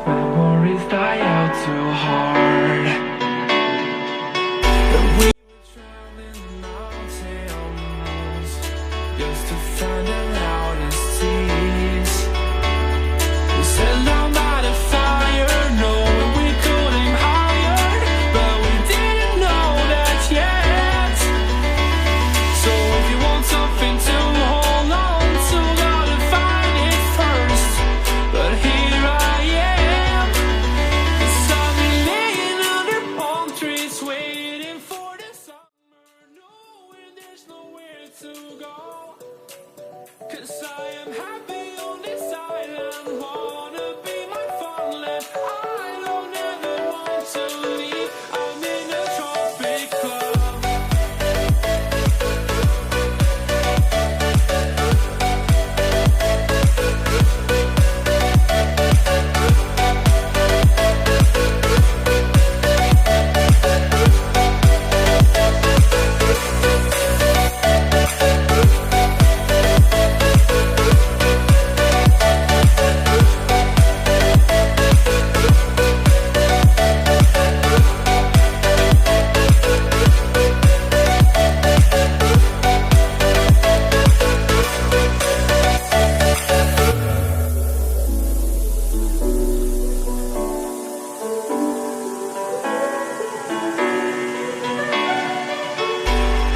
Memories die out too hard. But we were traveling mountains just to find the loudest seas. We set down by the fire, knowing we could aim higher, but we didn't know that yet. So if you want something to hold on to, gotta find it first. But here I am, 'cause I've been laying under palm trees, waiting for the summer, knowing there's nowhere to go. 'Cause I am happy on this island, wanna be my farmland. I don't ever want to leave, I'm in a tropic club.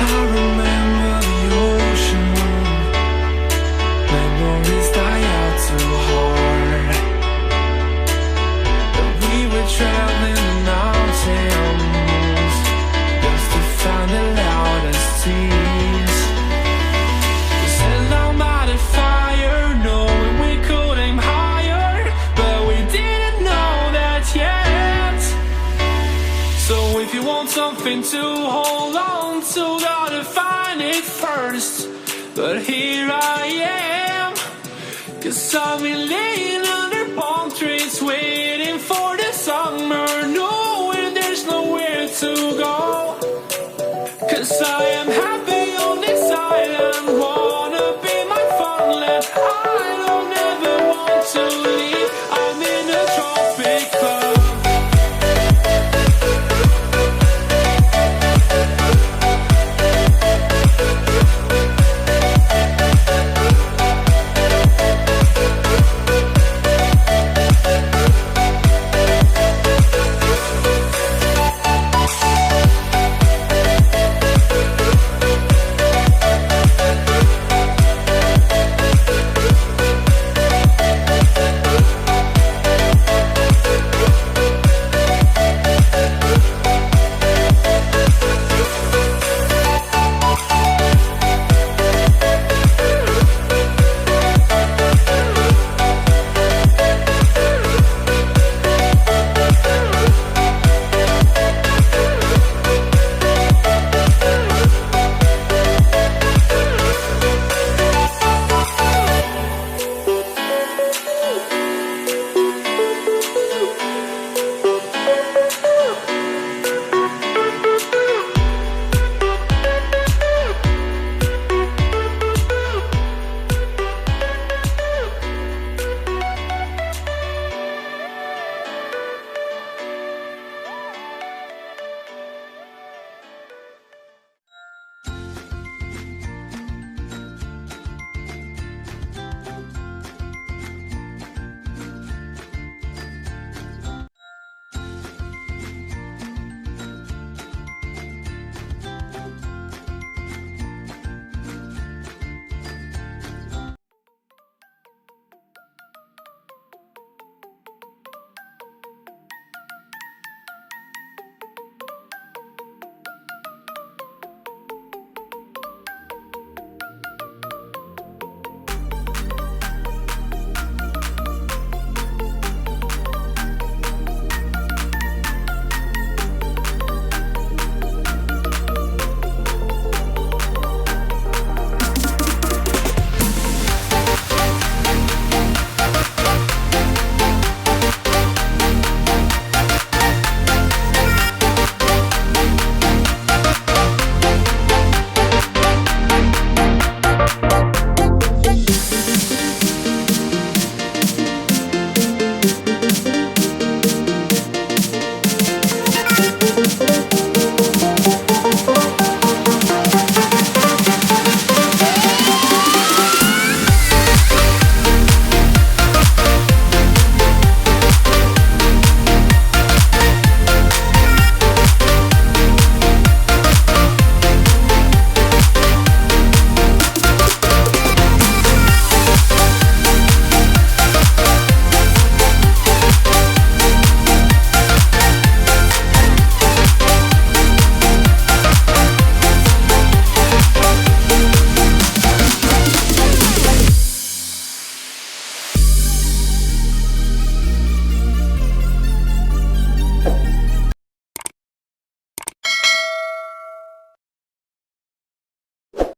I remember the ocean, memories die out too hard. But we were traveling the mountains just to find the loudest seas. We sat down by the fire, knowing we could aim higher, but we didn't know that yet. So if you want something to hold on to, gotta find it first. But here I am, 'cause I've been laying under palm trees, waiting for the summer, knowing there's nowhere to go. 'Cause I am happy